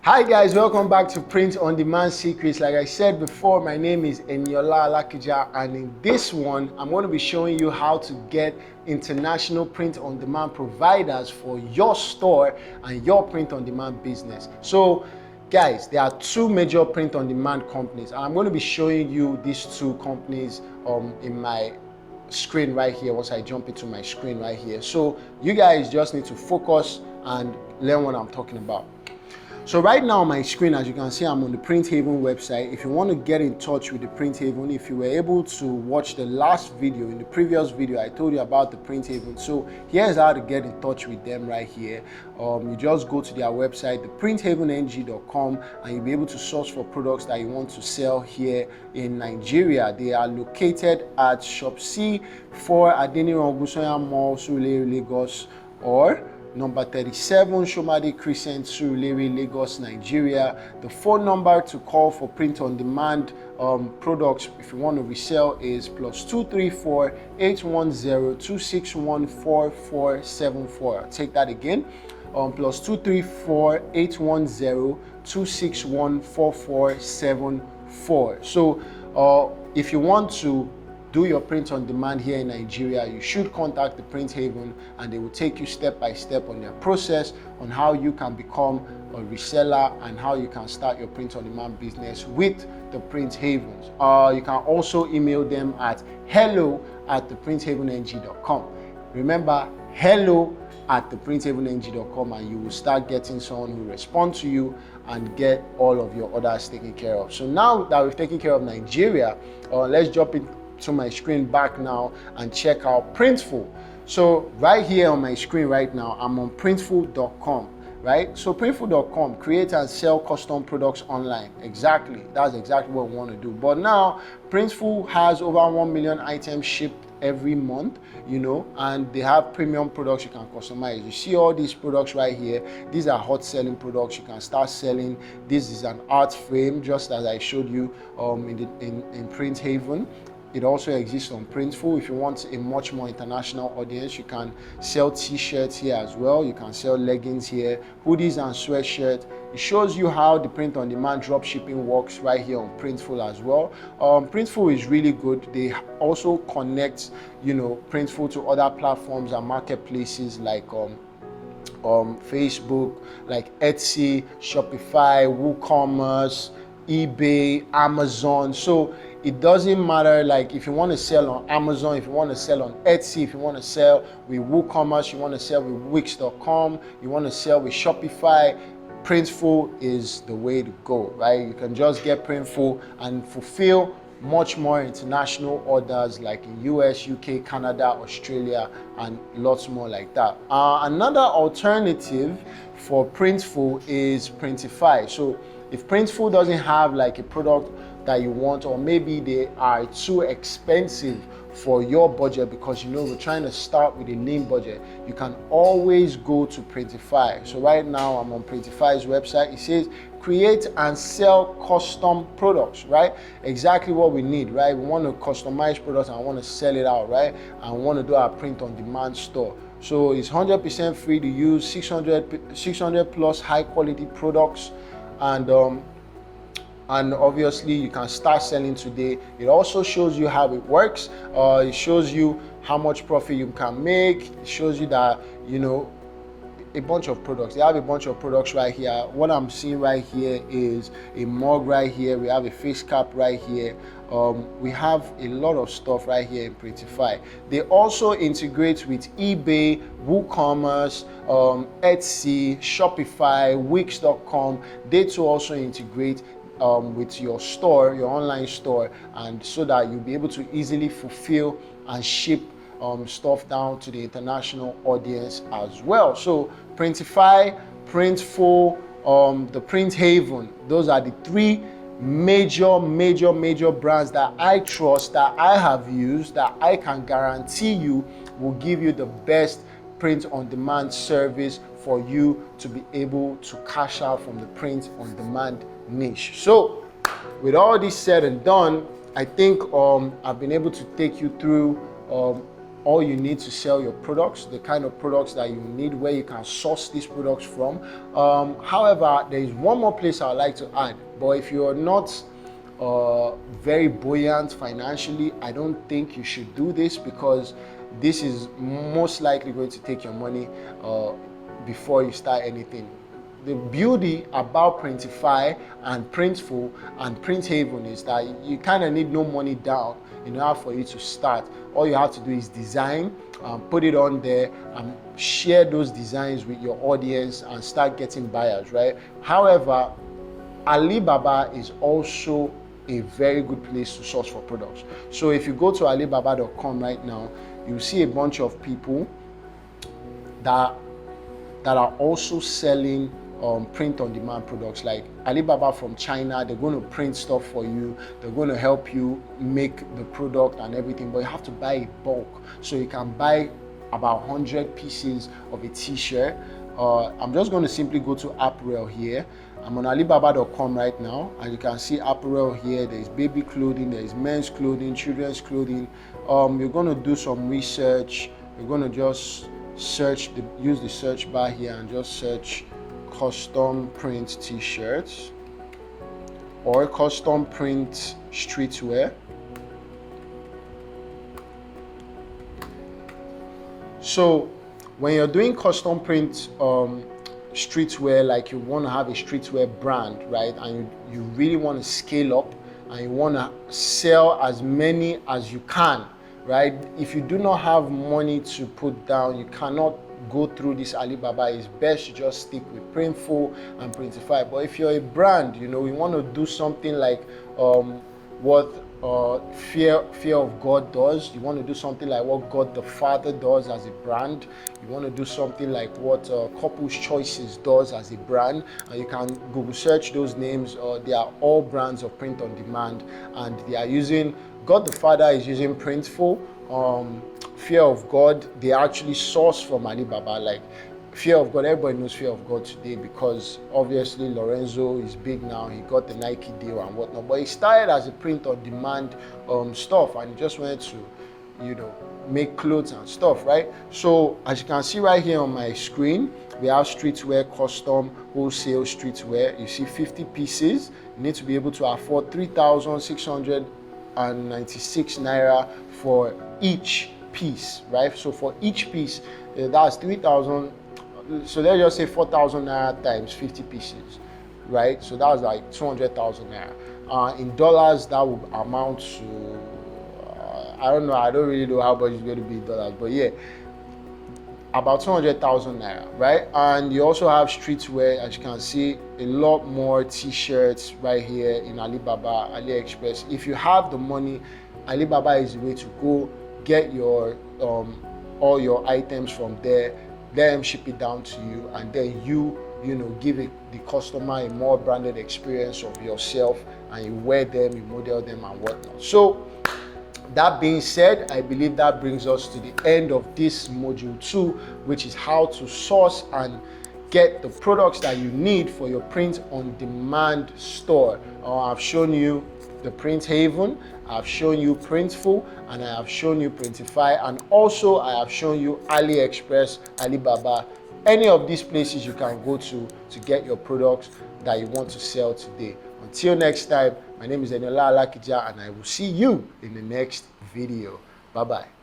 Hi guys, welcome back to Print on Demand Secrets. Like I said before, my name is Eniola Alakija, and in this one, I'm going to be showing you how to get international print on demand providers for your store and your print on demand business. So guys, there are two major print on demand companies, and I'm going to be showing you these two companies in my screen right here once I jump into my screen right here. So you guys just need to focus and learn what I'm talking about. So right now on my screen, as you can see, I'm on the Print Haven website. If you want to get in touch with the Print Haven, if you were able to watch the last video, in the previous video, I told you about the Print Haven. So here's how to get in touch with them right here. You just go to their website, theprinthavenng.com, and you'll be able to search for products that you want to sell here in Nigeria. They are located at Shop C 4 Adeniran Ogunsoya Mall, Surulere, Lagos, or number 37 Shomade Crescent, Surulere, Lagos, Nigeria. The phone number to call for print on demand products if you want to resell is +234 810 261 4474. I'll take that again. +234 810 261 4474. So if you want to do your print on demand here in Nigeria, you should contact the Print Haven, and they will take you step by step on their process on how you can become a reseller and how you can start your print on demand business with the Print Havens. You can also email them at hello@theprinthavenng.com. Remember, hello@theprinthavenng.com, and you will start getting someone who responds to you and get all of your orders taken care of. So now that we've taken care of Nigeria, let's jump into my screen back now and check out Printful. So right here on my screen right now, I'm on printful.com, right? So printful.com, create and sell custom products online. Exactly, that's exactly what we want to do. But now Printful has over 1 million items shipped every month, you know, and they have premium products you can customize. You see all these products right here. These are hot selling products you can start selling. This is an art frame, just as I showed you in Print Haven. It also exists on Printful. If you want a much more international audience, you can sell t-shirts here as well. You can sell leggings here, hoodies and sweatshirts. It shows you how the print on demand drop shipping works right here on Printful as well. Printful is really good. They also connect, you know, Printful to other platforms and marketplaces like Facebook, like Etsy, Shopify, WooCommerce, eBay, Amazon. So it doesn't matter, like if you want to sell on Amazon, if you want to sell on Etsy, if you want to sell with WooCommerce, you want to sell with Wix.com, you want to sell with Shopify, Printful is the way to go, right? You can just get Printful and fulfill much more international orders like in US, UK, Canada, Australia, and lots more like that. Another alternative for Printful is Printify. So if Printful doesn't have like a product that you want, or maybe they are too expensive for your budget, because you know we're trying to start with a lean budget, you can always go to Printify. So right now I'm on Printify's website. It says create and sell custom products, right? Exactly what we need, right? We want to customize products and I want to sell it out, right? And we want to do our print on demand store. So it's 100% free to use, 600 plus high quality products, and obviously you can start selling today. It also shows you how it works. It shows you how much profit you can make. It shows you that, you know, a bunch of products. They have a bunch of products right here. What I'm seeing right here is a mug right here. We have a face cap right here. We have a lot of stuff right here in Printify. They also integrate with eBay, WooCommerce, Etsy, Shopify, Wix.com. They too also integrate with your store, your online store, and so that you'll be able to easily fulfill and ship stuff down to the international audience as well. So Printify, Printful, the Print Haven, those are the three major brands that I trust, that I have used, that I can guarantee you will give you the best print on demand service for you to be able to cash out from the print on demand niche. So with all this said and done, I think I've been able to take you through all you need to sell your products, the kind of products that you need, where you can source these products from. However, there is one more place I'd like to add, but if you're not very buoyant financially, I don't think you should do this, because this is most likely going to take your money before you start anything. The beauty about Printify and Printful and Print Haven is that you kind of need no money down in order for you to start. All you have to do is design, put it on there, and share those designs with your audience and start getting buyers, right? However, Alibaba is also a very good place to source for products. So if you go to alibaba.com right now, you'll see a bunch of people that are also selling print-on-demand products. Like Alibaba from China, they're going to print stuff for you. They're going to help you make the product and everything, but you have to buy in bulk. So you can buy about 100 pieces of a t-shirt. I'm just going to simply go to apparel here. I'm on alibaba.com right now, and you can see apparel here. There's baby clothing, there's men's clothing, children's clothing. You're going to do some research. You're going to just search, use the search bar here and just search custom print t-shirts or custom print streetwear. So when you're doing custom print streetwear, like you want to have a streetwear brand, right, and you really want to scale up and you want to sell as many as you can, right? If you do not have money to put down, you cannot go through this Alibaba. It's best to just stick with Printful and Printify. But if you're a brand, you know, you want to do something like what Fear of God does. You want to do something like what God the Father does as a brand. You want to do something like what Couples Choices does as a brand. You can Google search those names. They are all brands of print on demand, and they are using, God the Father is using Printful. Fear of God, they actually source from Alibaba. Like Fear of God, everybody knows Fear of God today because obviously Lorenzo is big now. He got the Nike deal and whatnot, but he started as a print on demand stuff, and he just wanted to, you know, make clothes and stuff, right? So as you can see right here on my screen, we have streetwear, custom, wholesale streetwear. You see 50 pieces. You need to be able to afford 3,696 naira for each piece, right? So for each piece, that's 3,000. So let's just say 4,000 naira times 50 pieces, right? So that was like 200,000 naira. In dollars, that would amount to, I don't know, I don't really know how much it's going to be in dollars, but yeah, about 200,000 naira, right? And you also have streetwear, as you can see, a lot more t-shirts right here in Alibaba, AliExpress. If you have the money, Alibaba is the way to go. Get your all your items from there, let them ship it down to you, and then you know, give the customer a more branded experience of yourself, and you wear them, you model them and whatnot. So that being said, I believe that brings us to the end of this module 2, which is how to source and get the products that you need for your print on demand store. I've shown you the Print Haven, I've shown you Printful, and I have shown you Printify, and also I have shown you AliExpress, Alibaba. Any of these places you can go to get your products that you want to sell today. Until next time, my name is Eniola Alakija, and I will see you in the next video. Bye-bye.